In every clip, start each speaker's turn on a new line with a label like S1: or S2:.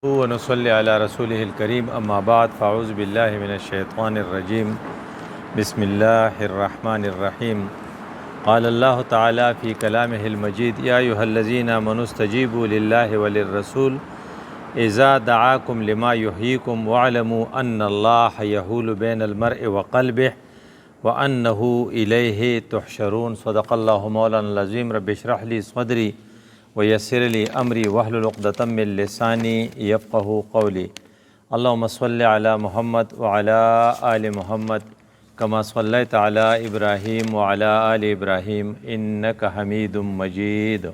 S1: ونصلي على رسوله الكريم أما بعد فأعوذ بالله من الشيطان الرجيم بسم الله الرحمن الرحيم قال الله تعالى في كلامه المجيد يا أيها الذين آمنوا استجيبوا لله وللرسول إذا دعاكم لما يحييكم واعلموا أن الله يحول بين المرء وقلبه وأنه إليه تحشرون صدق الله مولانا العظيم رب اشرح لي صدري ويسر لي أمري واحلل عقدة من لساني يفقه قولي اللهم صل على محمد وعلى آل محمد كما صليت على إبراهيم وعلى آل إبراهيم إنك حميد مجيد.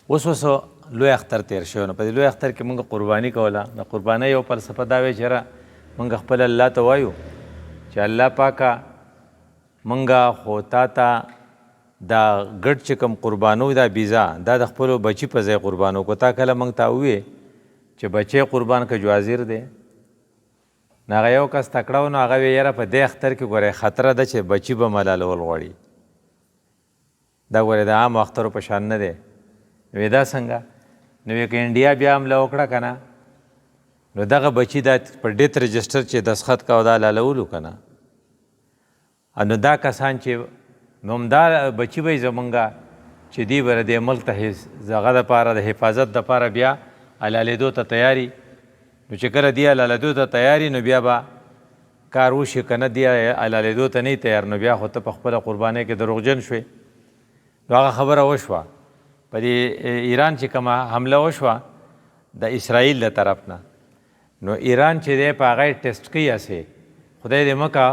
S1: اوس لوی اختر تیر شو نو په دې لوی اختر کې مونږ قرباني کوله. د قربانۍ یو فلسفه دا وی چې مونږ خپل الله ته وایو چې الله پاکه مونږ خو تا ته دا ګډ چې کوم قربانو دا بیزا دا د خپلو بچي په ځای قربانو کو تا کله مونږ ته وویې چې بچی قربان که جوازیر دی نو هغه یو کس تکړه و نو هغه وی یاره په دې اختر کې ګورئ خطره ده چې بچي به ملالول غواړي دا ګورئ د عام اخترو په شان نه دی. نو دا څنګه نو که انډیا بیا حمله وکړه که نه نو دغه بچي دا په ډیت رجسټر چې دستخط کوه دا لالولو که نه نو دا کسان چې نو همدا بچي به یې زمونږ چې دی به د ملک ته هغه دپاره د حفاظت دپاره بیا حلالېدو ته تیاري نو چې کله دی حلالېدو ته تیاري نو بیا به کار وشي که نه دی حلالېدو ته نه تیار نو بیا خو ته په خپله قربانۍ کې دروغجن شوې. نو هغه خبره وشوه په دې ایران چې کومه حمله وشوه د اسرائیل له طرف نه نو ایران چې دی په هغه یې ټیسټ کوي هسې خدای دې مکه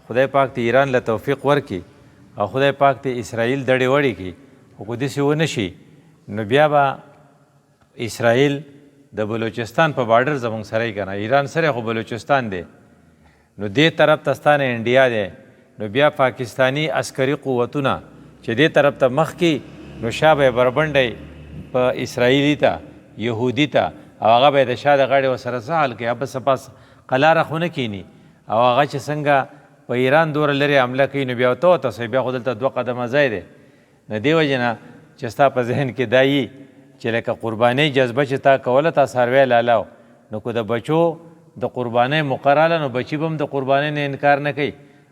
S1: خدای پاک ته ایران له توفیق ورکړي او خدای پاک ته اسرائیل دړې وړې کړي خو که داسې ونه شي نو بیا به اسرائیل د بلوچستان په بارډر زموږ سره یې که نه ایران سره خو بلوچستان دی نو دې طرف ته ستا نه انډیا دی نو بیا پاکستانی عسکري قوتونه چې دې طرف ته مخکې نو شا به یې بربنډی په اسرائیلي ته یهودي ته او هغه به یې د شا د غاړې ورسره څه حال کوي هغه بس پاس قلاره خو نه کیني او هغه چې څنګه په ایران دوره لرې حمله کوي نو بیا ورته وتسئ بیا خو دلته 2 قدمه ځای دی. نو دې وجې نه چې ستا په ذهن کې دا یي چې لکه قربانۍ جذبه چې تا کوله تا څاروی لالاو نو که د بچو د قربانۍ مقرره نو بچي به هم د قربانۍ نه انکار نه کوي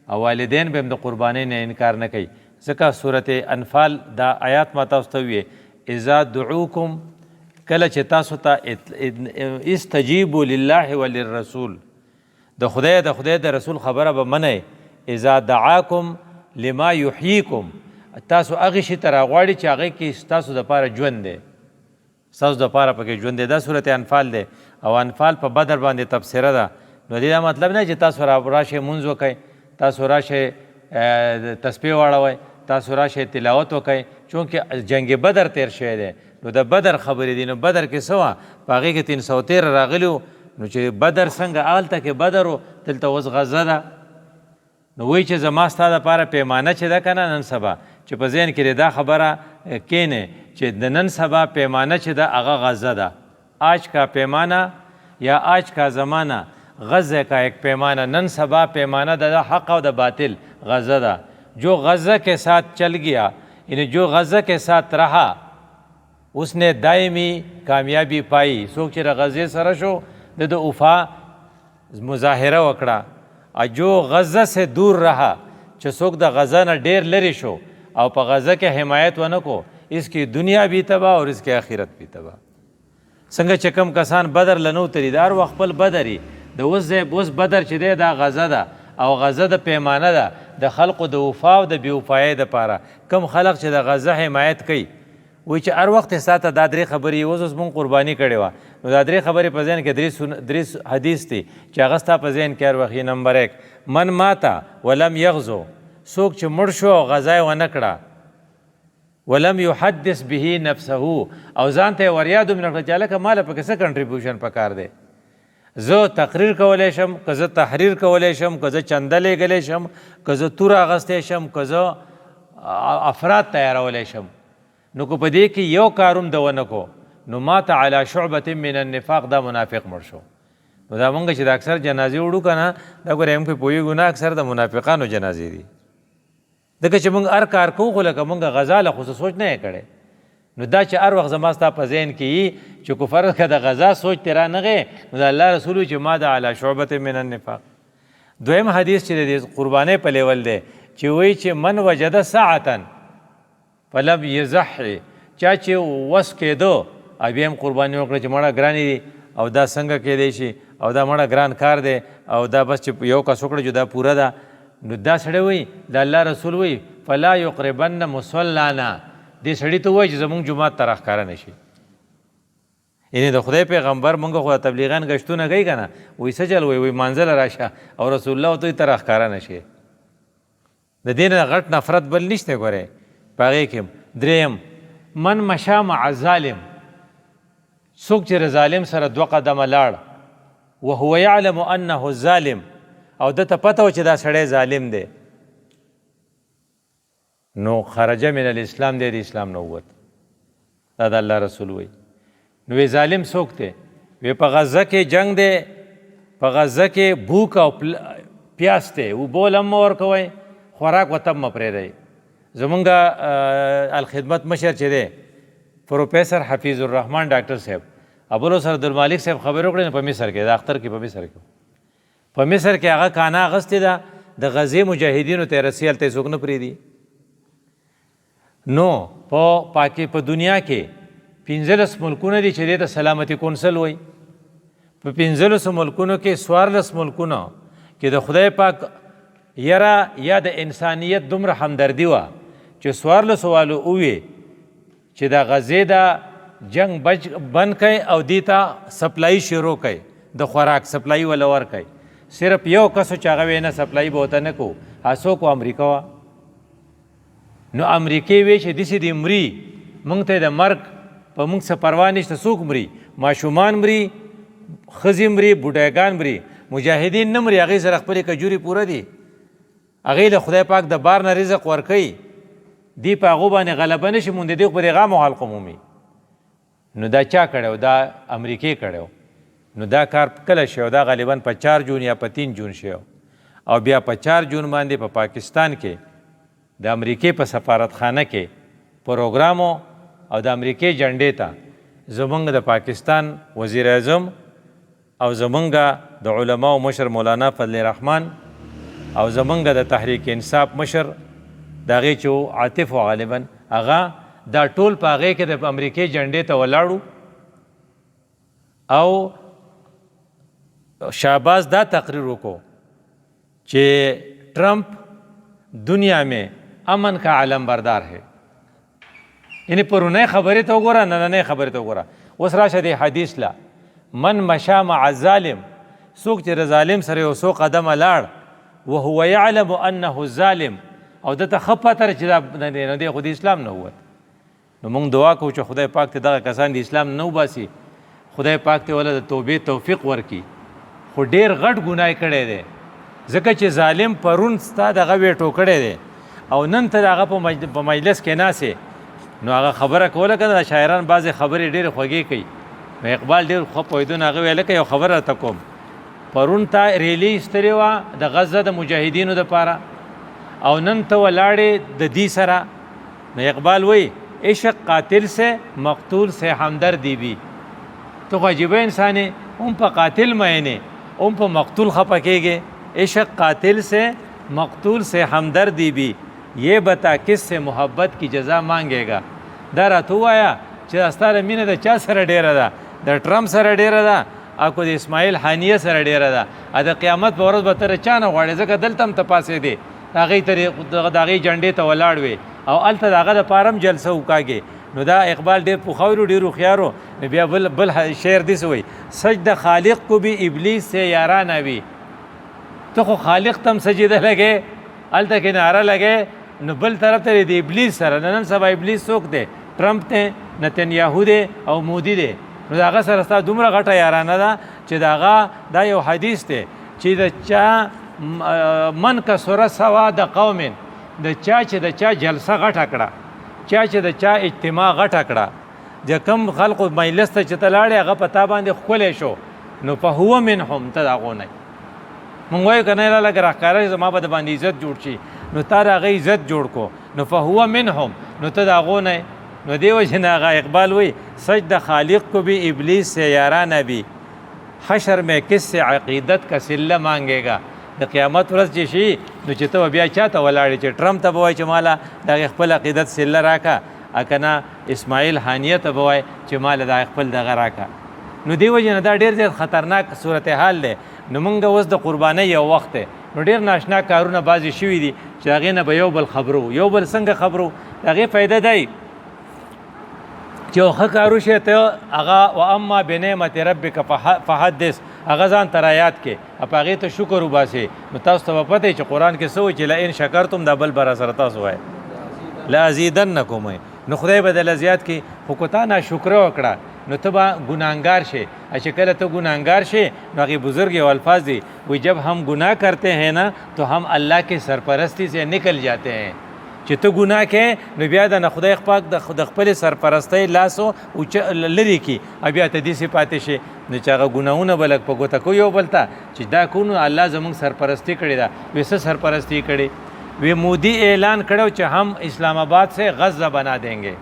S1: او والدین به هم د قربانۍ نه انکار نه کوي ځکه صورت انفال دا آیات ما تاسو ته ویې اذا دعوکم کله چې تاسو ته استجیبوا لله وللرسول د خدای د رسول خبره به منئ اذا دعاکم لما یحییکم تاسو هغې شي ته راغواړي چې هغې کې ستاسو دپاره ژوند دی ستاسو دپاره پکې ژوند دی دا صورت انفال دی او انفال په بدر باندې تبصره ده. نو دې دا مطلب نه چې تاسو راشئ مونځ وکئ تاسو راشئ تسبیح واړوئ تاسو راشئ تلاوت وکئ چونکې جنگ بدر تیر شوی دی نو د بدر خبرې دي. نو بدر کې څه وه په هغې کې 313 راغلي وو نو چې بدر څنګه هلته کې بدر و دلته اوس غزه ده نو وایي چې زما ستا دپاره پیمانه چې ده که نه نن سبا چې په ذهن کې دا خبره کینې چې د نن سبا پیمانه چې ده هغه غزه ده. آج کا پیمانه یا آج کا زمانہ غزہ کا ایک پیمانہ نن سبا پیمانہ دا حق و دا باطل غزہ دا جو غزہ کے ساتھ چل گیا یعنی جو غزہ کے ساتھ رہا اس نے دائمی کامیابی پائی. څوک چې د غزې سره شو د وفا مظاهره وکړه او جو غزہ سے دور رہا چې څوک د غزہ نه ډیر لرې شو او په غزہ کې حمایت ونه کو اس کی دنیا بھی تباہ اور اس کی آخرت بھی تباہ. څنګه چې کم کسان بدر لنو تری دار و خپل بدري د اوس بدر چې دی دا غزه ده او غزه د پیمانه ده د خلقو د وفا او د بې وفایۍ دپاره. کم خلق چې د غزه حمایت کوي وایي چې هر وخت یې ستا ته دا 3 خبرې اوس مونږ قرباني کړې وه نو دا 3 خبرې په ذهن کې 3 حدیث دي چې هغه ستا په ذهن کې هر وخت نمبر 1 من ماته ولم یغزو څوک چې مړ شو او غزا یې ونه کړه ولم یحدث به نفسه او ځان ته یې وریاد هم نه کړه چې هلکه ماله پکې څه کنټریبیوشن پکار دی زه تقریر کولی شم که زه تحریر کولی شم که زه چنده لیږلی شم که زه تور اغستی شم که زه افراد تیارولی شم نو که په دې کې یو کار هم ده ونه کو نو ماته علی شعبة من النفاق دا منافق مړ شو. نو دا مونږ چې د اکثر جنازې وړو که نه دا ګوره موږ پرې پوهېږو نه اکثر د منافقانو جنازې دي ځکه چې مونږ هر کار کوو خو لکه مونږ غزا له خو څه سوچ نه یې کړی نو دا چې هر وخت زما ستا په ذهن کې وي چې کفر که د غذا سوچ تې رانغی نو د الله رسول چې ما د علی شعبة من النفاق. دویم حدیث چې د قربانۍ په لیول دی چې وایي چې من وجد ساعتا فلم یضحي، چا چې وس کېدو او بیا هم قرباني وکړه چې مړه ګرانې دي او دا څنګه کېدی شي او دا مړه ګران کار دی او دا بس چې یو کس وکړه چې دا پوره ده، نو دا سړی وایي د الله رسول وایي فلا یقربن مصلانا، دې سړي ته وایي چې زمونږ جومات ته راښکاره نه شي. یعنې د خدای پیغمبر مونږ خو تبلیغان ګشتونه کوي که نه، وایي څه چل وایي منزله راشه او رسول الله ته ته راښکاره نه شي. د دې نه غټ نفرت بل نشته. ګورې په هغې کې دریم من مشا مع ظالم، څوک چې د ظالم سره 2 قدمه لاړ وهو یعلم انه ظالم او ده ته پته و چې دا سړی ظالم دی، نو خرجه من الاسلام دی، د اسلام نه ووت. دا د الله رسول وایي. نو وی ظالم څوک دی؟ وی په غزه کې جنگ دی، په غزه کې بوک او پیاس دی، اوبه له هم مه ورکوئ، خوراک ورته هم مه پرېږدئ. زمونږ الخدمت مشر چې دی پروفیسر حفیظ الرحمن ډاکټر صاحب ابوالحسن عبدالمالک صاحب خبرې وکړې په مصر کې، د اختر کې په مصر کې، په مصر کې هغه کانه اخیستې ده د غزې مجاهدینو ته یې رسي، هلته یې څوک نه پرېږدي. نو په دنیا کې 15 ملکونه دي چې دې ته سلامتي کونسل وایي. په 15 ملکونو کې 14 ملکونه کې د خدای پاک یره یا د انسانیت دومره همدردي وه چې 14 والو ووی چې د غزې د جنگ بند کړئ او دې ته سپلای شروع کړئ، د خوراک سپلای وله ورکړئ. صرف یو کس چې هغه وی نه سپلای به ورته نه کوو، هغه څوک و؟ امریکا وه. نو امریکې وی چې داسې دې مري، موږ ته د مرګ په موږ څه پروا نشته. څوک مري؟ ماشومان مري، ښځې مري، بوډاګان مري، مجاهدین نه مري. هغې سره خپلې کجورې پوره دي، هغې له خدای پاک د بار نه رزق ورکوي، دی په هغو باندې غلبه نه شي موندې، دی خو په دې غام خلق عمومي. نو دا چا کړی و؟ دا امریکې کړی و. نو دا کار کله شوی؟ دا غالبا په 4 جون یا په 3 جون شوی او بیا په 4 جون باندې په پاکستان کې د امریکې په سفارتخانه کې پروګرام او د امریکې جنډې ته زمونږ د پاکستان وزیر اعظم او زمونږ د علماو مشر مولانا فضل الرحمن او زمونږ د تحریک انصاف مشر د هغې چې و عاطف و غالبا هغه دا ټول په هغې کې د امریکې جنډې ته ولاړو او شهباز دا تقریر وکړو چې ٹرمپ دنیا میں امن کا علم بردار ہے. یعنی پرونی خبرې ته وګوره، نننۍ خبرې ته وګوره. اوس راشه دې حدیث له من مشا مع الظالم، څوک چې د ظالم سره یو څو قدمه لاړ وهو یعلم انه ظالم او دته ښه پته چې دا نه دی خو د اسلام نه ووت. نو موږ دعا کوو چې خدای پاک ته دغه کسان د اسلام نه وباسي، خدای پاک ته ولا د توبې توفیق ورکړي. خو ډېر غټ ګناه کړی دی، ځکه چې ظالم پرون ستا دغه ویټو کړی دی او نن ته د هغه په مجلس کې ناستې، نو هغه خبره کوله که نه. شاعران بعضې خبرې ډېرې خوږې کوي. نو اقبال ډېر ښه پوهېدو نو هغه ویله که یو خبره راته کوم، پرون تا ریلي ایستلې وه د غزه د مجاهدینو دپاره او نن ته ولاړې د دې سره. نو اقبال وایي عشق قاتل سے مقتول سے ہمدردی بھی. تو خو عجیبه انسان ہے، ام په قاتل معنی ام په مقتول خفه کېږي. عشق قاتل سے مقتول سے ہمدردی بھی، یہ بتا کس سے محبت کی جزا مانگے گا. دا راته ووایه چې ستا د مینه د چا سره ډېره ده؟ د ټرمپ سره ډېره ده او که د اسماعیل حانیه سره ډېره ده؟ د قیامت په ورځ به ته د چا نه غواړې؟ ځکه دلته هم ته پاسېدې، د هغې جنډې ته ولاړ وې او هلته د هغه دپاره هم جلسه وکاږې. نو دا اقبال ډېر پخوي ډېر هوښیار و. بیا بل شعر داسې وایي سجده خالق کو بھی ابلیس سے یارانه وي. ته خو خالق ته هم سجده لګې، هلته کې نعره لګې، نو بل طرف ته د ابلیس سره. نن سبا ابلیس څوک دی؟ ټرمپ دی، نتنیاهو دی او مودي دی. نو د هغه سره ستا دومره غټه یارانه ده چې د هغه دا یو حدیث دی چې د چا من کسره سوا د قوم، د چا چې د چا جلسه غټه کړه، چا چې د چا اجتماع غټه کړه، د کم خلقو مجلس ته چې ته لاړې هغه په تا باندې ښکلی شو، نو فهو منهم، ته د هغو نه. مونږ وایو که نه لږ راښکاره زما به د باندې عزت جوړ شي، نو تا د هغه عزت جوړ کو، نو فهو منهم، نو ته د هغو نه. نو دی وجه نه هغه اقبال وی سجدہ خالق کو بھی ابلیس سے یارانہ بھی حشر میں کس سے عقیدت کا سلہ مانگے گا. د قیامت ورځ چې شي نو چې ته بیا چاته ولاړې چې ټرمپ ته به وایي چې ماله دغه خپل عقیدت سله راکه، کنه اسماعیل حانیه ته به وایي چې ماله د خپل دغه راکه. نو دی وجه نه دا ډېر زیات خطرناک صورتحال دی. نو موږ اوس د قربانۍ یو وخت دی، نو ډېر ناشنا کارونه بعضې شوي دي چې هغې نه به یو بل خبرو، یو بل څنګه خبرو. د هغې فایده دی چې یو ښه کار وشي ته هغه واما بنعمت ربک فحدث هغه ځان ته رایاد کې، په هغې ته شکر وباسې. نو تاسو ته به پته چې قرآن کې څه وایي چې لئن شکرتم دا بل به را سره تاسو وایي لازیدنکم، نو خدای به دله زیات کړي. خو که تا ناشکره وکړه نو ته به ګناهګار شې. چې کله ته ګناهګار شې نو هغې بزرګ یو الفاظ دي وی جب ہم گناہ کرتے ہیں نا تو ہم اللہ کی سرپرستی سے نکل جاتے ہیں. چې ته ګناه کې نو بیا د خدای پاک د خپل سرپرستی لاسو لرې کړي، بیا ته داسې پاتې شي نو چې هغه ګناهونه به لږ په ګوته کوي یو بل ته چې دا کو نو الله زموږ سرپرستی کړې ده. وی څه سرپرستی کړې؟ وی مودی اعلان کړو چې ہم اسلام آباد سے غزہ بنا دیں گے،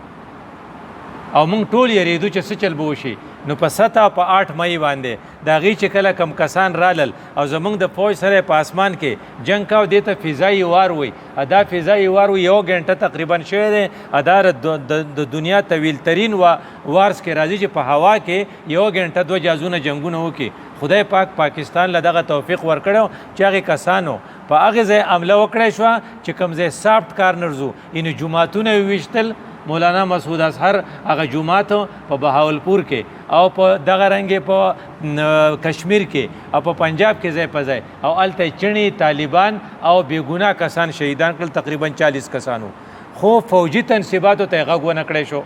S1: او موږ ټول یریدو چې څه چل به وشي. نو په 7 په 8 مئی باندې د هغې چې کله کم کسان رالل او زموږ د فوج سره په اسمان کې جنګ کاو، دې ته فضایي وار وی. دا فضایي وار وی 1 غنټه تقریبا شوی دی. دا د دنیا طویل ترین وارس کې راځي چې په هوا کې 1 غنټه 2 جازونه جنګونه وکړي. خدای پاک پاکستان له دغه توفیق ورکړو چې هغې کسانو په هغې ځای حمله وکړی شوه چې کوم ځای سافټ کارنرز وو، یعنې جوماتونه یې ویشتل. مولانا مسعود اظهر هغه جومات په بهاولپور کې او په دغه رنګې په کشمیر کې او په پنجاب کې ځای په ځای، او هلته چڼي طالبان او بېګناه کسان شهیدان کړل، تقریبا 40 کسانو. خو فوجي تنصیباتو ته یې غږ ونه کړی شو.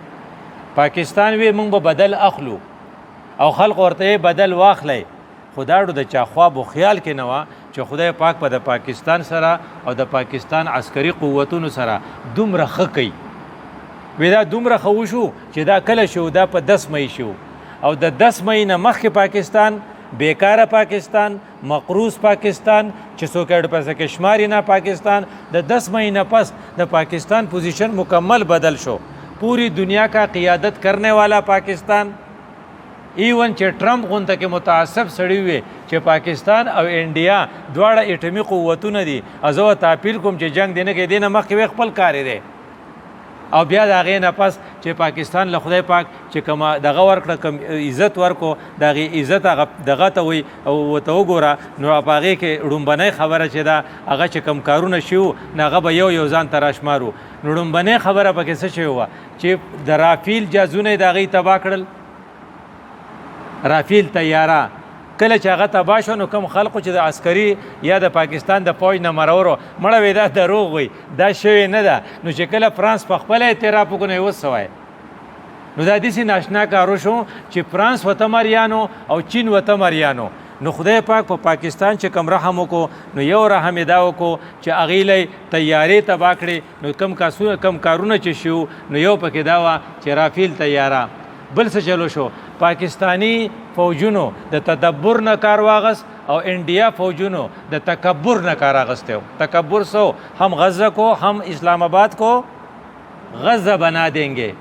S1: پاکستان وی موږ به بدل اخلو او خلق ورته بدل واخلی. خو دا د چا خواب و خیال کې نه وه چې خدای پاک په د پاکستان سره او د پاکستان عسکري قوتونو سره دومره ښه کوي. وی دا دومره ښه وشو چې دا کله شو، دا په 10 مئی شو، او د 10 مئی نه مخکې پاکستان بیکاره پاکستان، مقروض پاکستان چې څوک یې پسې کې شماري نه پاکستان، د 10 مئی نه پس د پاکستان پوزیشن مکمل بدل شو. پوری دنیا کا قیادت کرنے والا پاکستان، ایون چې ټرمپ غونته کې متعصب سړی وي چې پاکستان او انډیا دواړه اټومي قوتونه دي، زه ته اپیل کوم چې جنگ دی نه کې دی نه مخکې خپل کار دی. او بیا د هغې نه پس چې پاکستان له خدای پاک چې کوم دغه ورکړه، کوم عزت ورکو، د هغې عزت هغه دغه ته وایي او ورته وګوره. نو په هغې کې لومبنۍ خبره چې ده هغه چې کوم کارونه شوي نو هغه به یو ځان ته راشمارو. نو لومبنۍ خبره پکې څه شوې وه چې د رافیل جهازونه یې د هغې تباه کړل. رافیل طیاره کله چې هغه تباه شو نو کوم خلقو چې د عسکري یا د پاکستان د فوج نه مرورو مړه وی دا دروغ وي، دا شوې نه ده. نو چې کله فرانس په خپله اعتراف وکړو نو یې اوس څه وایي؟ نو دا داسې ناشنا کارو شو چې فرانس ورته مریانو او چین ورته مریانو. نو خدای پاک په پاکستان چې کم رحم وکړو نو یو رحم یې دا وکړو چې هغې له طیارې تباه کړې. نو کم کارونه چې شو نو یو پکې دا وه چې رافیل طیاره. بل څه چلو شو؟ پاکستانی فوجونو د تدبر نه کار واغست او انډیا فوجونو د تکبر نه کار اغستی و. تکبر سو هم غزہ کو هم اسلام آباد کو غزہ بنا دیں گے.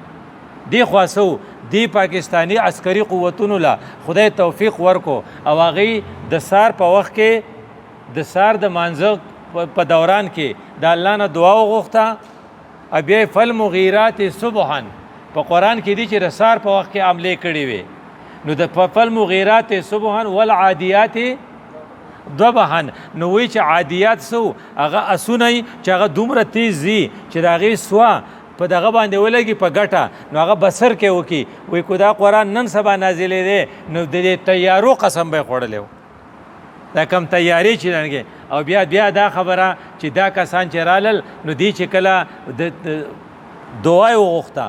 S1: دی خواستو دی پاکستانی عسکري قوتونو لا خدای توفیق ورکو او هغې د سار په وخت کې د سار د مانځه په دوران کې د الله نه دعا وغوښته. بیا فالمغیرات صبحا په قرآن کې دی چې د سار په وخت کې حملې کړې وې. نو د فالمغیرات صبحا والعادیات ضبحا، نو وایي چې عادیات سو هغه اسونه چې هغه دومره تیز دي چې د هغې سوه په دغه باندې ولګي په ګټه، نو هغه بسر کې وکړي. وایي که دا قرآن نن سبا نازلې دی نو د دې تیارو قسم به یې خوړلی و، دا کم تیارې چې لنګې. او بیا دا خبره چې دا کسان چې رالل نو دی چې کله د دعا یې وغوښته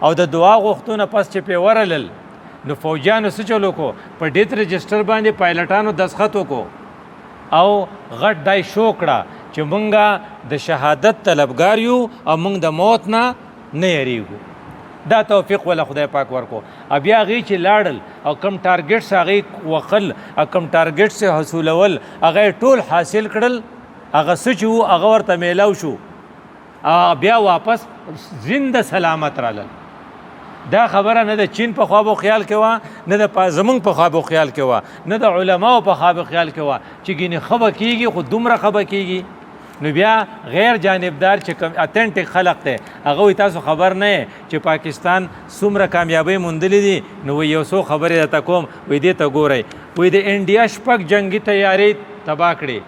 S1: او د دعا غوښتونه پس چې پې ورلل نو فوجیانو څه چلو کو؟ په ډیت رجسټر باندې پایلټانو دستخط وکړو او غټ دای شو کړه چې مونږه د شهادت طلبګار یو او مونږ د موت نه نه یریږو. دا توفیق ولا خدای پاک ورکو. بیا هغې چې لاړل او کم ټارګټس هغې وقل او کم ټارګټس حاصلول هغه ټول حاصل کړل. هغه څه چې وو هغه ورته میلاو شو. بیا واپس زنده سلامت رالل. دا خبره نه د چین په خواب او خیال کې وه، نه د زمونږ په خواب او خیال کې وه، نه د علماو په خواب او خیال کې وه چې ګینې خبه کېږي خو دومره خبه کېږي. نو بیا غیر جانبدار چې کوم اتنټیک خلق دی هغه وایي تاسو خبر نه چې پاکستان څومره کامیابۍ موندلې دي. نو وایي یو څو خبرې درته کوم، وایي دې ته ګورئ. وایي د انډیا 6 جنگي تیارې تباه کړې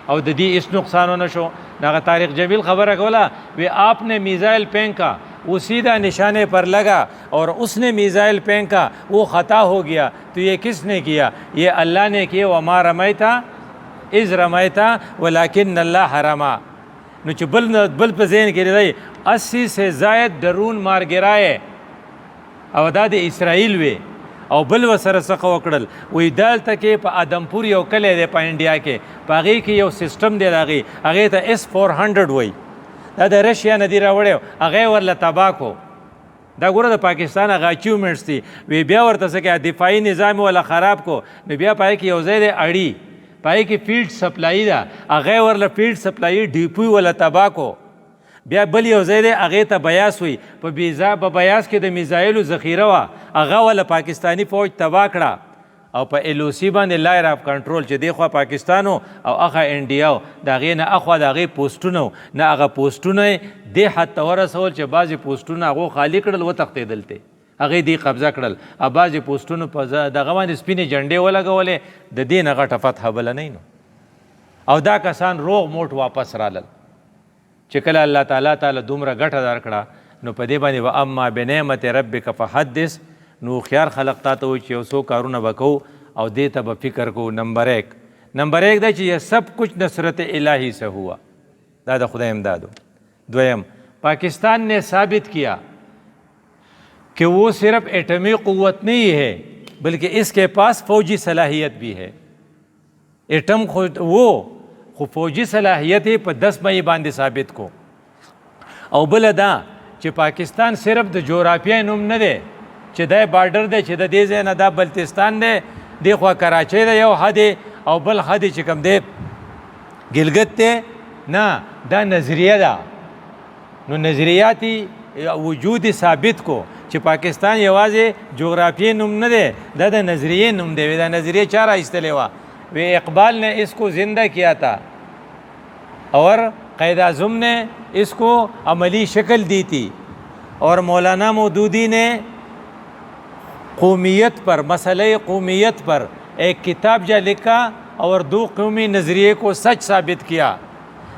S1: او د دې هیڅ نقصان ونه شو. هغه طارق جمیل خبره کوله، وی آپ نے میزائل پھینکا وہ سیدھا نشانے پر لگا اور اس نے میزائل پھینکا وہ خطا ہو گیا تو یہ کس نے کیا؟ یہ اللہ نے کیا. وما رمیتا اذ رمیتا ولکن اللہ حرما. نو چې بل په ذهن کې دی 80 سے زائد ډرون مار ګرایې او دا د اسرائیل وی او بل وسره څخه وکړل. وی دلته کې په ادمپور یو کلی دی په انډیا کې، په هغې کې یو سیسټم دی د هغې ته S-400 وی، دا د رشیا نه دی راوړی، هغه ورله تباه کو. دا ګوره د پاکستان هغه اچیومنټس دي. وی بیا ورته څه کې دفاعي نظام ولا خراب کو. نو بیا پای کې یو ځای دی اړي، پای کې فیلډ سپلای ده، هغه ورله فیلډ سپلای ډیپوی ولا تباه کو. بیا بل یو ځای دی هغې ته بیاس وی، په بیاس کې د میزایلو ذخیره وه، هغه ولا پاکستاني فوج تباه کړه. او په LOC باندې لایر اف کنټرول چې دی خوا پاکستانو او هغه انډیا د هغې نه اخوا د هغې پوسټونه نه هغه پوسټونه یې دې حد ته ورسول چې بعضې پوسټونه هغو خالي کړل وتښتېدل ته هغې دې قبضه کړل، او بعضې پوسټونو په دغه باندې سپینې جنډې ولګولې. د دې نه غټه فتحه بله نه نو. او دا کسان روغ موټ واپس رالل چې کله الله تعالی دومره ګټه درکړه. نو په دې باندې واما بنعمت ربک فحدث. نو خیار خلق تا ته وایي چې یو څو کارونه به کوو او دې ته به فکر کوو. نمبر 1 دا چې یہ سب کچھ نصرت الہی سے ہوا، دا د خدای امدادو. دویم، پاکستان نے ثابت کیا کہ وہ صرف ایٹمی قوت نہیں ہے بلکہ اس کے پاس فوجی صلاحیت بھی ہے. ایٹم خو فوجی صلاحیت ہے په 10 مئی باندې ثابت کو. او بل دا چې پاکستان صرف د جغرافیه نوم نه دی چې دا بارډر دی چې د دې ځای نه دا بلتستان دی، دې خوا کراچۍ دی یو حد او بل حد چې کوم دی ګلګت دی. نه، دا نظریه ده. نو نظریاتی وجود ثابت کو چې پاکستان یوازې جغرافیه نوم نه دی، دا د نظریه نوم دی. دا نظریه چا راایستلې وه؟ وی اقبال نے اس کو زندہ کیا تھا اور قائد اعظم نے اس کو عملی شکل دی تھی، اور مولانا مودودی نے قومیت پر مسئلہ قومیت پر ایک کتاب جا لکھا اور 2 قومی نظریے کو سچ ثابت کیا،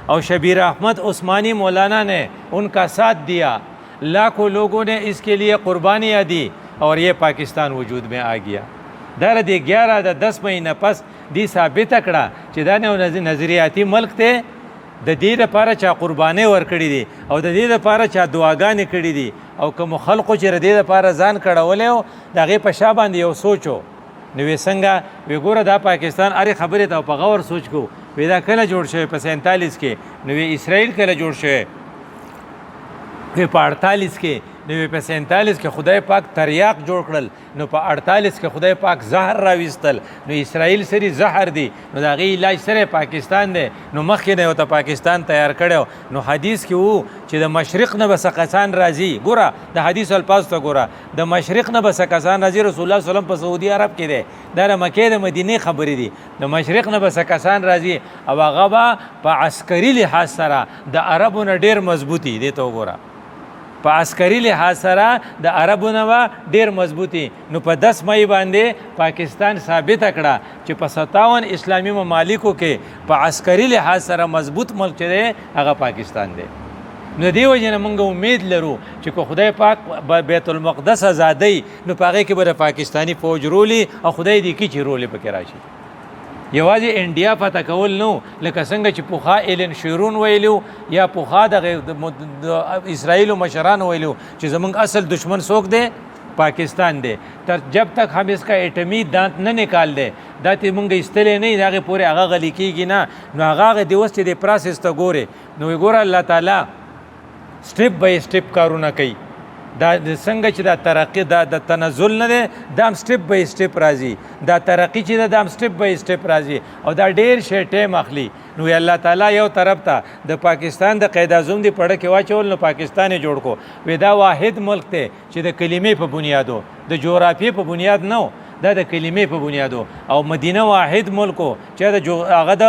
S1: اور شبیر احمد عثمانی مولانا نے ان کا ساتھ دیا. لاکھوں لوگوں نے اس کے لیے قربانیاں دی اور یہ پاکستان وجود میں آ گیا. دا د 11 د 10 مہینه پس دی ثابته کړه چې دا نه نظریاتي ملک دی، د دې لپاره چا قربانۍ ورکړي دي او د دې لپاره چا دعاګانې کړي دي، او کوم خلقو چې د دې لپاره ځان کړولی و د هغې په شا باندې یو سوچ و. نو وی څنګه؟ وی ګوره دا پاکستان هرې خبرې ته په غور سوچ کو. وی دا کله جوړ شوی؟ په 47 کې. نو وی اسرائیل کله جوړ شوی؟ وی په 48 کې. نو په 47 کې خدای پاک تریاق جوړ کړل، نو په 48 کې خدای پاک زهر راویستل. نو اسرائیل سری زهر دی، نو د هغې علاج سره پاکستان دی. نو مخکې نه ورته پاکستان تیار کړی. نو حدیث کې وو چې د مشرق نه به څه کسان راځي. ګوره د حدیث الفاظ ته ګوره، د مشرق نه به څه کسان راځي. رسول الله صلی الله علیه وسلم په سعودي عرب کې دی، دا د مکې د مدینې خبرې دي. د مشرق نه به څه کسان راځي او هغه به په عسکري لحاظ سره د عربو نه ډېر مضبوطي. دې ته وګوره، په عسکري لحاظ سره د عربو نه به ډېر مضبوطي. نو په 10 مئی باندې پاکستان ثابته کړه چې په 57 اسلامي ممالکو کې په عسکري لحاظ سره مضبوط ملک چې دی هغه پاکستان دی. نو دې وجې نه موږ امید لرو چې که خدای پاک بیت المقدس ازادوي نو په هغې کې به د پاکستاني فوج رولي او خدای دې کړي چې رولې پکې راشي. یوازې انډیا فتح کول نو، لکه څنګه چې پخوا ایلن شیرون ویلو یا پخوا د اسرائیلو مشرانو ویلو چې زمونږ اصل دشمن څوک دی؟ پاکستان دی. جب تک ہم اس کا ایٹمی دانت نه نکال دی، دا ته مونږ ایستلی نه د هغې پورې هغه غلی کېږي نه. نو هغه د اوس چې د پراسس ته ګورې، نو ګوره الله تعالی سټپ بای سټپ کارونه کوي. دا څنګه چې دا ترقی دا د تنزل نه دی دا هم سټپ بای سټپ راځي دا ترقی چې ده دا هم سټپ بای سټپ راځي او دا ډېر شی ټیم اخلي نو الله تعالی یو طرف ته د پاکستان د قید اعظم دی پړه کې واچول نو پاکستان یې جوړ کو وی دا واحد ملک دی چې د کلمې په بنیادو د جغرافیې په بنیاد نه دا د کلمې په بنیادو او مدینه واحد ملکو چې د هغه د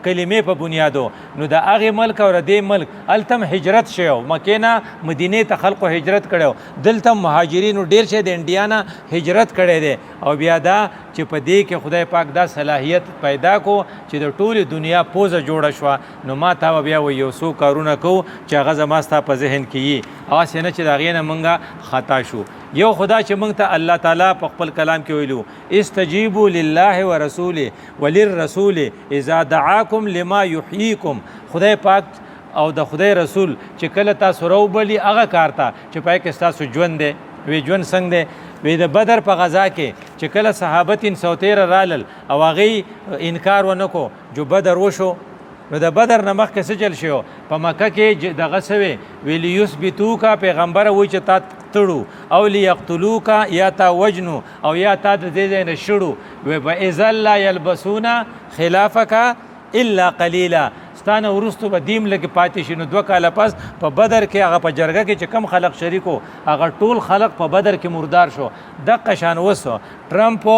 S1: کلمې په بنیادو نو د هغې ملک او د دې ملک هلته هجرت شوی مکې نه مدینې ته خلکو هجرت کړی دلته مهاجرینو ډېر شی د انډیا نه هجرت کړی دی او بیا دا چې په دې کې خدای پاک دا صلاحیت پیدا کو چې د ټولې دنیا پوزه جوړه شوه نو ما ته بیا یو څو کارونه کوو چې هغه زما ستا په ذهن کې وي هغسې نه چې د هغې نه موږ خطا شو یو خدا چې موږ ته الله تعالی په خپل کلام کې ویلو استجیبوا لله ورسوله وللرسول اذا دعاکم لما یحییکم خدای پاک او د خدای رسول چې کله تاسو راوبلي هغه کار ته چې پای کې ستاسو ژوند دی وی ژوند څنګه دی وی د بدر په غزا کې چې کله صحابه 313 رالل او هغې انکار ونه کو جو بدر وشو نو د بدر نه مخکې څه چل شو په مکه کې دغه څه وی لیثبتوکا پیغمبره وایي چې تا تړو او لیقتلوکا یا تا وجنو او یا تا د دې ځای نه شړو وی فاذا لا یلبسون خلافک الا قلیلا ستانه وروستو به دیم لږ پاتې شي نو 2 کاله پس په بدر کې هغه په جرګه کې چې کم خلق شریکو هغه ټول خلق په بدر کې مردار شو دقه شان وسو ټرمپ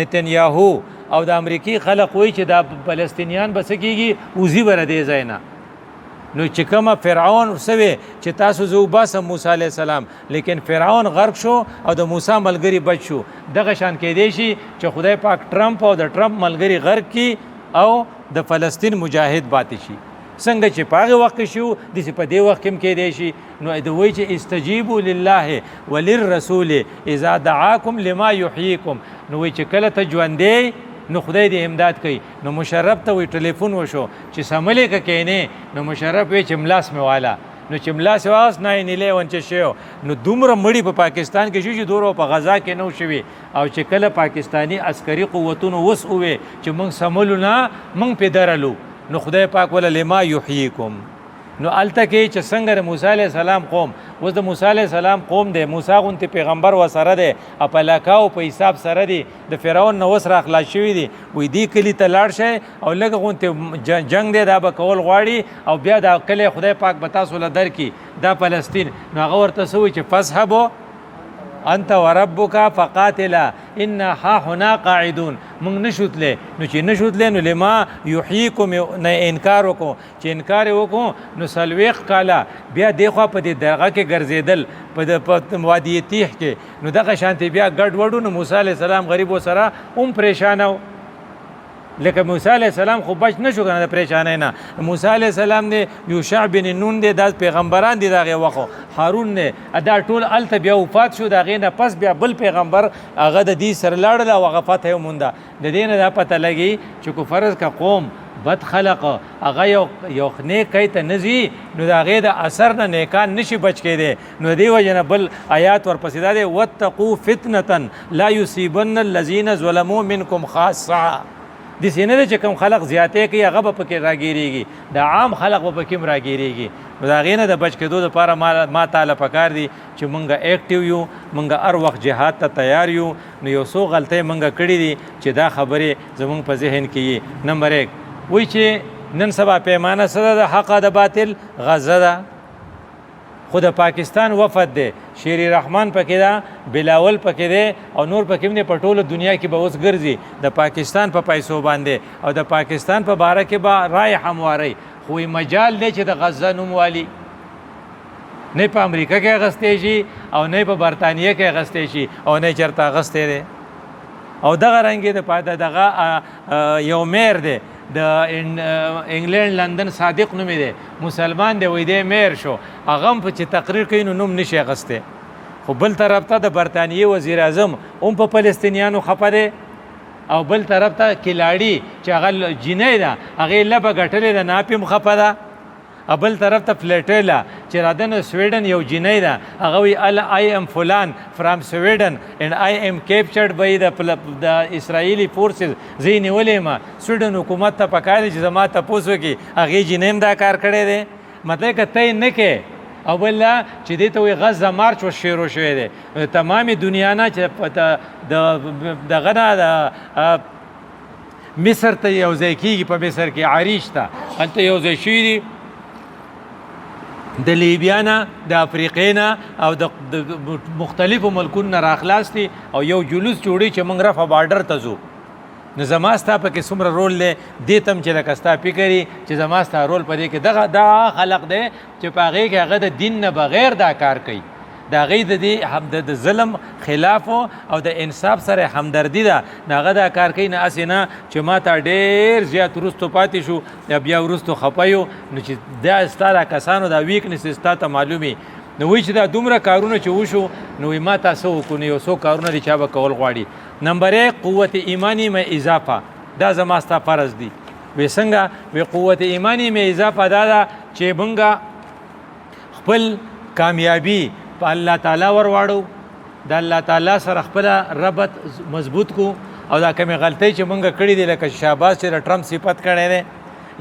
S1: نتنیاهو او د امریکای خلق وایي چې دا فلسطینیان بس کېږي وزي بره دې ځای نه نو چې کومه فرعون سوی چې تاسو زه وباسم موسی علیه السلام لیکن فرعون غرق شو او د موسی ملګری بچ شو دغه شان کېدی شي چې خدای پاک ټرمپ او د ټرمپ ملګری غرق کی او د فلسطین مجاهد پاتې شي څنګه چې په هغه وخت کې شو داسې په دې وخت کې هم کېدی شي نو د وایي چې استجیبوا لله وللرسول اذا دعاکم لما یحییکم نو وایي چې کله ته ژوندی نو خدای دې امداد کوي نو مشرف ته وی ټلیفون وشو چې سملې که کینې نو مشرف وی چې ملاس مې والا نو چې ملاس یې واغست 9/11 چې شو نو دومره مړي په پاکستان کې شو چې دومره په غزا کې نه شوي او چې کله پاکستانی عسکري قوتونو وس ووې چې موږ سملو نه موږ پې درلو نو خدای پاک ولا لما یحییکم نو الته کې چې څنګه د موسی علیه السلام قوم اوس د موسی علیه السلام قوم دی موسی غوندې پیغمبر ورسره دی او په علاقاو په حساب سره دی د فرعون نه اوس را خلاص شوي دي وایي دې کلي ته لاړ شئ او لږ غوندې جنګ دی دا به کول غواړي او بیا دا کلی خدای پاک به تاسو له درکړي دا فلسطین نو هغه ورته څه وایي چې فاذهبوا انت وربک فقاتلا انا ها هنا قاعدون موږ نشوتلې نو چې نشوتلې نو لما یحییکم نه انکار وکړو چې انکار وکړو نو سلويخ کاله بیا دغه په دې درغه کې ګرځیدل په وادي تیح کې نو دغه شانتي بیا ګډ وډو نو موسی علی السلام غریب وسره هم پریشانو لکه موسی علیه السلام خو بچ نشو کنه د پریشانۍ نه موسی علیه السلام دی یوشع بن نون دی دا پیغمبران دي دغه وخت هارون دی دا ټول الته بیا وفات شو دغه نه پس بیا بل پیغمبر هغه د دې سره لاړل او هغه فتح مونده د دې نه دا پته لګي چې کو فرض کا قوم بد خلق هغه یو نیک کای ته نزي نو دا غي د اثر نه نیکان نشي بچ کېده نو دی وجنه بل آیات ورپسې دا دی واتقوا فتنه لا يصيبن الذين ظلموا منكم خاصه د سینې چې کوم خلق زیاتې کوي هغه به پکې راګیریږي د عام خلق به پکې راګیریږي نو دا غینه د بچ کېدو لپاره ما تعالی پکار دي چې مونږه اکټیو یو مونږه هر وخت جهاد ته تیار یو نو یو څو غلطۍ مونږه کړې دي چې دا خبرې زمونږ په ذهن کې نمبر 1 وایي چې نن سبا پیمانه سره د حق د باطل غزه ده خود پاکستان وفد دی شیر رحمان پکې دا بلاول پکې دی او نور پکې نه په ټوله دنیا کې به اوس ګرځي د پاکستان په پیسو باندې او د پاکستان په باره کې به رای همواري خو مجال دی چې د غزه نوم والی نه په امریکا کې اغستې شي او نه په برتانیه کې اغستې شي او نه چرته اغستې دی او دغه رنګ د پاده دغه یو میر دی د انګلند لندن صادق نومې دی مسلمان دی وای دی میر شو هغه په چې تقریر کوي نو نوم نشي اغسته خو بل طرف ته د برتانیې وزیر اعظم هم په فلسطینیانو خپه دی او بل طرف ته کلاړي چې هغه جنۍ ده هغه لبه ګټلې ده ناپیم خپه ده بل طرف ته فلیټیلا چې رادن سویډن یو جنۍ ده هغه وی I am فلان فرام سویډن and I am captured by the اسرائیلی فورسز زه نیولې ما سویډن حکومت ته پکاري چې زما ته پوسو کې هغه جنۍ دا کار کړی دی مطلب که ته نه کې او بل چې دې ته وایي غزه مارچ شروع شوی دی تمامې دنیا نه چې دغه نه د مصر ته یو ځای کېږي په مصر کې عریش ته هلته یو ځای شوي دي د لیبیا نه د افریقې نه او د مختلفو ملکونو نه راخلاص دي او یو جلوس جوړي چې موږ رفع بارډر ته ځو نو زما ستا پکې څومره رول دی دې ته هم چې لکه ستا فکر چې زما ستا رول په دې کې دا خلق دی چې په هغې کې هغه د دین نه بغیر دا کار کوي د هغې د دې د ظلم خلاف او د انصاف سره همدردي ده نو هغه دا کار کوي نه هسې نه چې ما ته ډېر زیات وروستو پاتې شو یا بیا وروستو خفه یو نو چې دا ستا دا کسانو دا ویکنس ستا ته معلومي نو وایي چې دا دومره کارونه چې وشو نو وایي ما تا څه وکړو نو یو څو کارونه دي چا به کول غواړي نمبر 1 قوت ایمانی میں اضافه دا زما ستا فرض دی وی څنګه وی قوت ایمانی میں اضافه دا ده چې مونږ خپل کامیابی په الله تعالی ورواړو د الله تعالی سره خپل ربط مضبوط کو او دا کومې غلطۍ چې مونږ کړي دي لکه شاباس چې د ټرمپ صفت کړی دی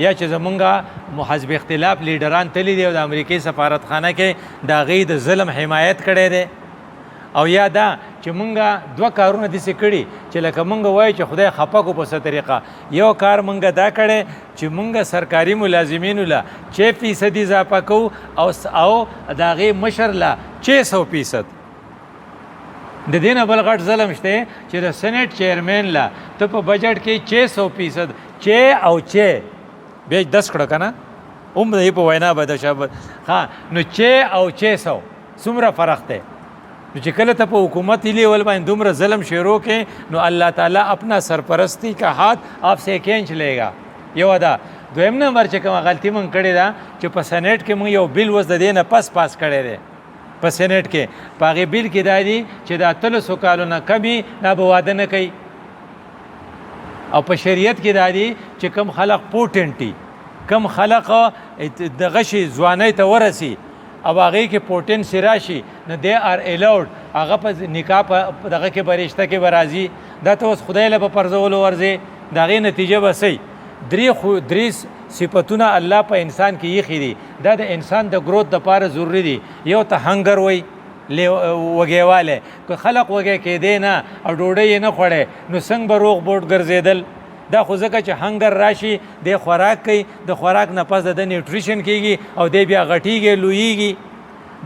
S1: یا چې زمونږ حزب اختلاف لیډران تللی دی او د امریکای سفارتخانه کې د هغې د ظلم حمایت کړی دی او یا دا چې مونږ دوه کارونه داسې کړي چې لکه مونږ وایو چې خدای خفه کو په څه طریقه یو کار مونږ دا کړی چې مونږ سرکاري ملازمینو له 6% اضافه کوو او د هغې مشر له 600%. د دې نه بل غټ ظلم شته چې د سینټ چیرمین له ته په بجټ کې 600% او بیا 10 کړه که نه هم د په وینا به د شابه ها نو او 600 څومره فرق دی نو چې کله ته په حکومت لیول باندې دومره ظلم شروع کې نو الله تعالی اپنا سرپرستی کا ہاتھ آپ سے کھینچ لے گا یو دا دویم نمبر چې کومه غلطي مونږ کړې ده چې په سینټ کې مونږ یو بیل وس د دې نه پاس کړی دی په سینټ کې په هغې بیل کې دا دي چې دا 300 کالو نه کمي دا به واده نه کوي او په شریعت کې دا دي چې کم خلق پوټنټي کم خلق دغه شي ځوانۍ ته ورسي او هغې کې پوټنسي راشي نو دی آر الاؤډ هغه په نکاح په دغه کې به رشته کې به راځي دا ته اوس خدای له به پرځولو ورځې د هغې نتیجه به څه درې صفتونه الله په انسان کې ایښي دي دا د انسان د ګروت دپاره ضروري دي یو ته هنګر وی وږیوالی که خلق وږی کېدی نه او ډوډۍ یې نه خوړی نو څنګه به روغ بوټ ګرځېدل دا خو ځکه چې هنګر راشي دی خوراک کوي د خوراک نه پس د نیوټریشن کېږي او دی بیا غټیږي لویږي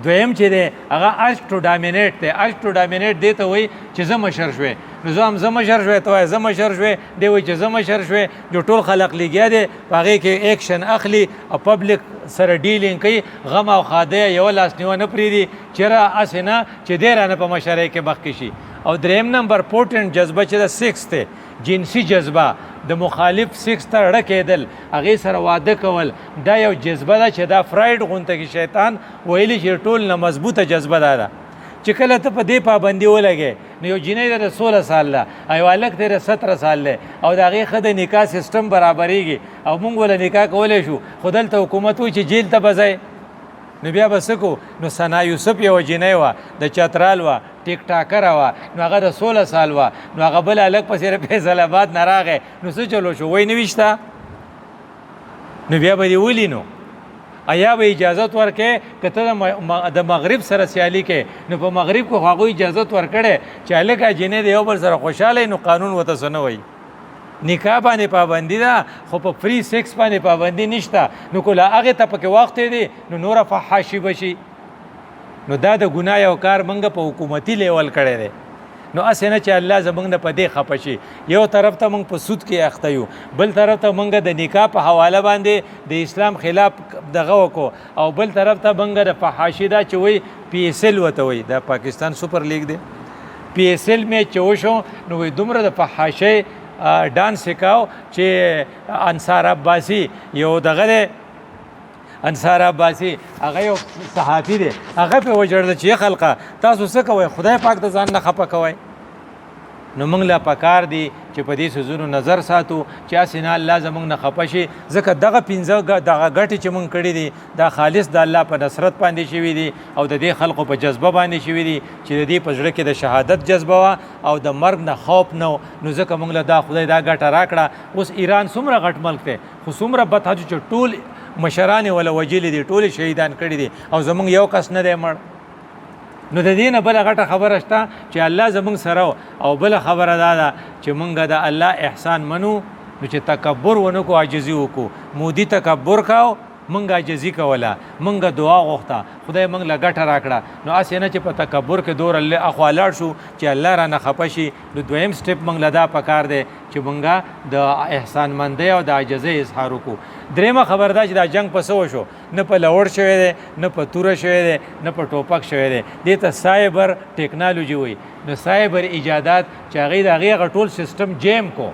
S1: دویم چې دی هغه ارج ټو ډامینیټ دی ارج ټو ډامینیټ دی ته وایي چې زه مشر شوې نو زه هم زه مشر شوې ته وایي زه مشر شوې دی وایي چې زه مشر شوې جو ټول خلق لګیا دی په هغې کې ایکشن اخلي او پبلک سره ډیلینګ کوي غم او خاده یو لاس نیوه نه پرېږدي چېرې هسې نه چې دی رانه په مشرۍ کې مخکې شي او دریم نمبر پورټنټ جذبه چې د سیکس دی جنسي جذبه د مخالف سیکس ته رړه کېدل هغې سره واده کول دا یو جذبه ده چې دا فرایډ غونته کې شیطان ویلي چې ټول نه مضبوطه جذبه ده چې کله ته په دې پابندي ولګې نو یو جنۍ د 16 سال ده او یو هلک دی 17 سال دی او د هغې ښه د نکاح سیسټم برابرېږي او موږ وله نکاح کولی شو خو دلته حکومت وایي چې جیل ته به ځئ نو بیا به څه کو نو ثنا یوسف یوه جنۍ وه د چترال وه ټیک ټاکره وه نو هغه د 16 سال وه نو هغه بل هلک پسې فیصل آباد نه راغی نو څه چلو شو وایي نوي شته نو بیا به دې ولي نو یا به اجازت ورکې که ته د مغرب سره سیالي کې نو په مغرب کې خو هغوی اجازت ورکړی چې هلکه جنۍ د یو بل سره خوشحاله نو قانون ورته څه نه وایي نکاح باندې پابندي ده خو په فری سیکس باندې پابندي نشته نو که له هغې ته پکې وخت دی نو نوره فحاشي به شي نو دا د ګناه یو کار موږ په حکومتي لیول کړی دی نو هسې نه چې الله زموږ نه په دې خفه شي یو طرف ته موږ په سود کې اخته یو بل طرف ته موږ د نکاح په حواله باندې د اسلام خلاف دغه وکړو او بل طرف ته موږ د فحاشي دا چې وایي پی ایس ایل ورته وایي د پاکستان سوپر لیګ دی پی ایس ایل میچ چې وشو نو وایي دومره د فحاشۍ ډانس سکاو چې انصار عباسي یو دغه دی انصار عباسي هغه یو صحافي دی هغه پې وژړل چې خلقه تاسو څه کوئ خدای پاک د ځان نه خفه کوئ نو موږ له پکار دی چې په دې څیزونو نظر ساتو چې هسې نه الله زموږ نه خفه شي ځکه دغه 15 دغه ګټې چې موږ کړي دي دا خالص د الله په نصرت باندې شوي دي او د دې خلقو په جذبه باندې شوي دي چې د دې په زړه کې د شهادت جذبه وه او د مرګ نه خوف نه نو ځکه موږ له دا خدای دا ګټه راکړه اوس ایران څومره غټ ملک دی خو څومره بد چې ټول مشران ولا وجلې دي ټول شهیدان کړي دي او زمونږ یو کس نه دی مړ. نو د دې نه بله غټه خبره شته چې الله زمونږ سره او بله خبره دا ده چې مونږ د الله احسان منو نو چې تکبر ونه کو عاجزي وکړو. مودي تکبر کاو مونږ عاجزي کوله مونږ دعا غوښته خدای مونږ له ګټه راکړه. نو هسې نه چې په تکبر کې دور اخوا لاړ شو چې الله رانه خفه شي. نو دویم سټپ مونږ له دا پکار دی چې مونږه د احسان مندۍ او د عاجزۍ اظهار وکړو. درېیمه خبر دا چې دا جنګ په څه وشو نه په لوړ شوی دی نه په توره شوی دی نه په ټوپک شوی دی. دې ته سایبر ټیکنالوژي وایي. نو سایبر ایجادات چې هغې د هغې هغه ټول سیسټم جیم کو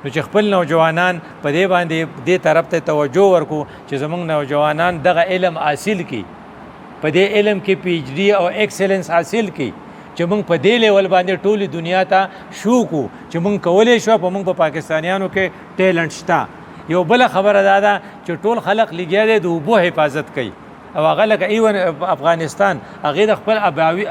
S1: نو چې خپل نوجوانان په دې باندې دې طرف ته توجه ورکو چې زموږ نوجوانان دغه علم حاصل کړي په دې علم کې پی ایچ ډي او ایکسلنس حاصل کړي چې موږ په دې لیول باندې ټولې دنیا ته شو کو چې موږ کولی شو په موږ په پاکستانیانو کې ټیلنټ شته. یو بله خبره دا ده چې ټول خلق لګیا دی د اوبو حفاظت کوي او هغه لکه ایون افغانستان هغې د خپل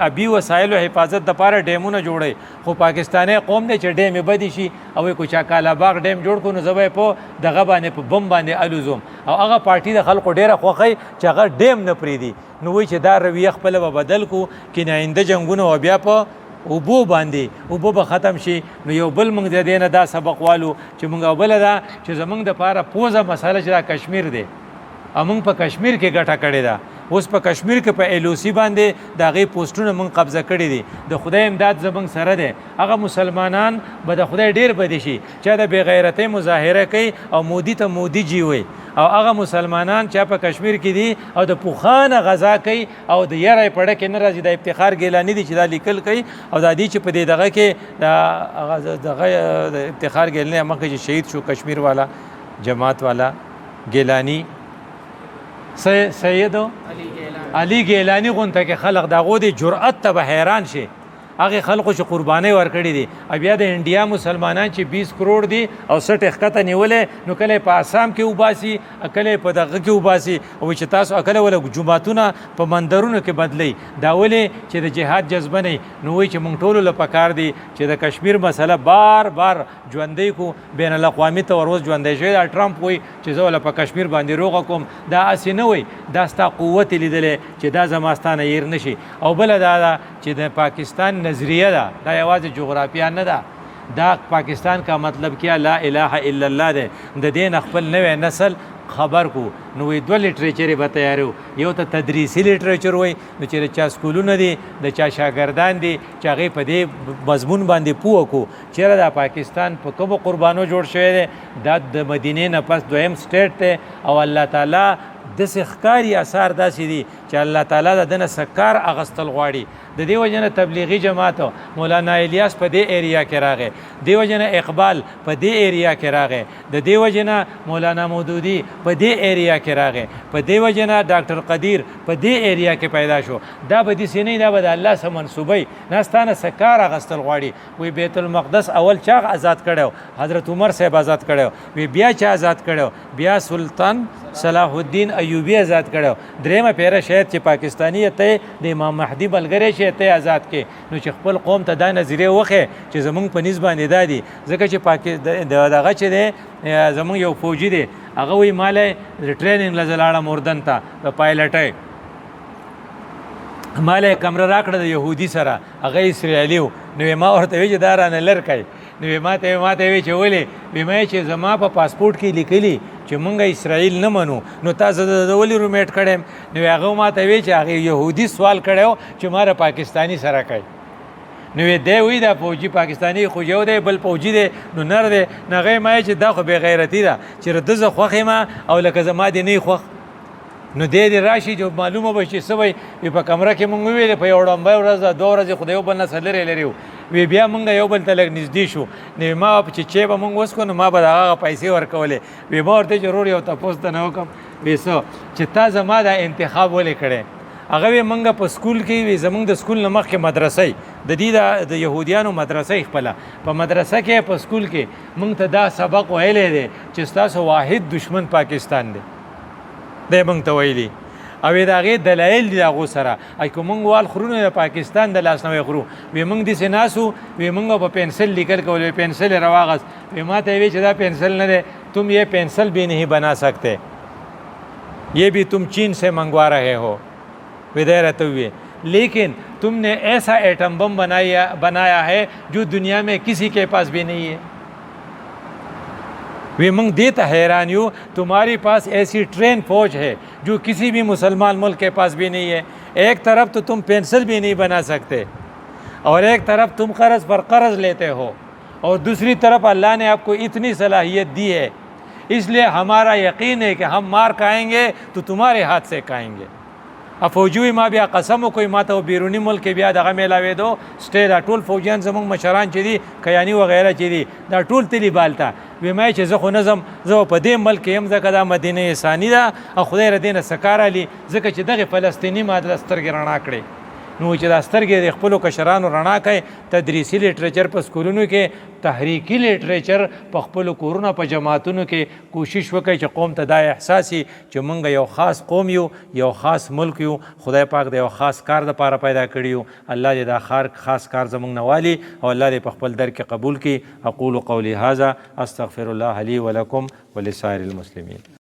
S1: ابي وسایلو حفاظت دپاره ډیمونه جوړوي خو پاکستانی قوم دی چې ډیم یې بدې شي او وایي کوچا کالاباغ ډیم جوړ کړو نو زه به یې په دغه باندې په بم باندې الوزوم او هغه پارټي د خلکو ډېره خوښوي چې هغه ډیم نه پرېږدي. نو وایي چې دا رویه خپله به بدل کړو کې آینده جنګونه او بیا په اوبو باندې اوبو به ختم شي. نو یو بل موږ د دې نه دا سبق والو چې موږ او بله ده چې زموږ دپاره پوزه مسله چې دا کشمیر دی موږ په کشمیر کې ګټه کړې ده. اوس په کشمیر کې په LOC باندې د هغې پوسټونه موږ قبضه کړي دي. د خدای امداد زموږ سره دی. هغه مسلمانان به د خدای ډېر بدې شي چې د بېغیرتۍ مظاهره کوي او مودي ته مودي جي وایي او هغه مسلمانان چې په کشمیر کې دي او د پوخانه غذا کوي او د یری پړه کې نه راځي د افتخار ګیلاني دي چې دا لیکل کوي او دا دي چې په دې دغه کې د افتخار ګیلاني مخکې چې شهید شو کشمیر والا جماعت والا ګیلاني سید علی ګیلاني غونته کې خلق د هغو د جرأت ته به حیران شي. هغې خلکو چې قربانۍ ورکړي دي بیا د انډیا مسلمانان چې 20 کروڑ دي او 60 ښکته نیولې نو کله په آسام کې وباسي کله په دغه کې وباسي او چې تاسو کله ولا جوماتونه په مندرونو کې بدلی دا ولې چې د جهاد جذبه نه نو وایي چې موږ ټولو له پکار دي چې د کشمیر مسله بار بار ژوندی کو بین الاقوامي ته ور اوس ژوندی شوی دا ټرمپ وایي چې زه ولا په کشمیر باندې روغه کوم دا هسې نه وایي دا ستا قوت لیدلی چې دا زما ستا نه هیر نشي. او بله دا ده چې د پاکستان نظریه ده دا یوازې جغرافیه نه ده دا پاکستان کا مطلب کیا لا اله الا الله ده. د دې نه خپل نوی نسل خبر کو نو وی دوه لیټریچر به تیارو یو ته تدریسي لیټریچر وای نو چې چا سکولونه دي د چا شاګردان دي چې هغې په دې مضمون باندې پوه کو چېرې دا پاکستان په کومو قربانو جوړ شوی دی دا د مدینې نه پس دویم سټیټ دی او الله تعالی داسې ښکاري اثار داسې دي چې الله تعالی د ده نه څه کار اخیستل غواړي. د دې وجې نه تبلیغي جماعت مولانا الیاس په دې ایریا کې راغی دې وجې نه اقبال په دې ایریا کې راغی د دې وجې نه مولانا مودودي په دې ایریا کې راغی په دې وجې نه ډاکټر قدیر په دې ایریا کې پیدا شو. دا به داسې نه دا به د الله څه منصوبوي نه ستا نه څه کار اخیستل غواړي. وایي بیت المقدس اول چا آزاد کړی حضرت عمر صاحب آزاد کړی وی بیا چا آزاد کړی بیا سلطان صلاح الدین ایوبی آزاد کړو درېیمه پیره شاید چې پاکستانی ته د امام مهدي ملګری شي ته آزاد کې نو چې خپل قوم ته دا نظریه وخې چې زمونږ په نسبت باندې دا دي ځکه چې دغه چې دی زمونږ یو فوجي دی هغه وایي مالی ټریننګ له زه لاړم اردن ته د پایلټۍ مالی کمره راکړه د یهودي سره هغه اسرائیلي و نو ما ورته وایي چې دا رانه لر کوي نو ما ته وایي چې ولې ویمه چې زما په پاسپورټ کې لیکلي چې مونږ اسرائیل نه منو نو تاسو د ولې رومیټ کړم نو هغه ما ته وی چې هغه يهودي سوال کړو چې ماره پاکستانی سره کوي نو دی وی دا فوجي پاکستانی خو یو دی بل فوجي دی نو نر دی نغه ما چې دا خو بې غیرتی ده چې رده خوخه ما او لکه زما دی نه خوخ نو دې راشي جو معلومه به چې سوي په کمره کې مونږ ویل په یو ډمبه ورځ دوه ورځې خدای بل نه سره لري وی بیا مونږ یو بل ته لږ نږدې شو نو ما چې به مونږ وسکو نو ما به هغه پیسې ورکولې وی ما ورته ضرور یو تاسو ته نه وکم ویسو چې تا زما دا انتخاب ولې کړې هغه مونږ په سکول کې وی زمونږ د سکول نه مخکې مدرسې د دې د يهوديانو مدرسې خپل په مدرسه کې په سکول کې مونږ ته دا سبق ویلې دي چې تاسو واحد دشمن پاکستان دی د مونږ ته ویلي او دا غي دلایل دي هغه سره ای کوم وال خرونه د پاکستان د لاس نه خرو وی مونږ د سناسو وی مونږ په پنسل لیکل کول پنسل رواغس وی ما ته وی چې دا پنسل نه ده تم یہ پنسل بھی نہیں بنا سکتے ये भी तुम चीन से मंगवा रहे हो, विदय रहते हुए, लेकिन तुमने ऐसा एटम बम बनाया है जो दुनिया में किसी के पास भी नहीं है। वे मंग देता हैरान यू, तुम्हारे पास ऐसी ट्रेन फौज है जो किसी भी मुसलमान मुल्क के पास भी नहीं है। एक तरफ तो तुम पेंसिल भी नहीं बना सकते, और एक तरफ तुम कर्ज पर कर्ज लेते हो, और दूसरी तरफ अल्लाह ने आपको इतनी सलाहियत दी है। इसलिए हमारा यकीन है कि हम मार खाएंगे तो तुम्हारे हाथ से खाएंगे। फौजी माँ बिया कसम कोई माता वो बैरूनी मुल्क के बिया दगा मेलावे दो स्टे दा टूल फौजियान जमंग मशरान ची दी कयानी वगैरह ची दी दा टूल तिली बालता वे मैं चे ज़खो नज़म ज़ो पदे मुल्क के हम ज़का दा मदीने सानी दा और खुदा रदीन सकार अली ज़का ची दगे फ़लस्तीनी मादल अस्तर के रणा कड़े नो چې د سترګې د خپلو کشرانو رڼا کوي تدریسي لیټریچر په سکولونو کې تحریکي لیټریچر په خپلو کورونو په جماعتونو کې کوشش وکړي چې قوم ته دا احساس وي چې موږ یو خاص قوم یو، یو خاص ملک یو، خدای پاک د یو خاص کار دپاره پیدا کړي یو. الله دې دا خاص کار زموږ نه والي او الله دې په خپل در کې قبول کړي. اقول قولي هذا استغفر الله لي ولكم ولسائر المسلمين.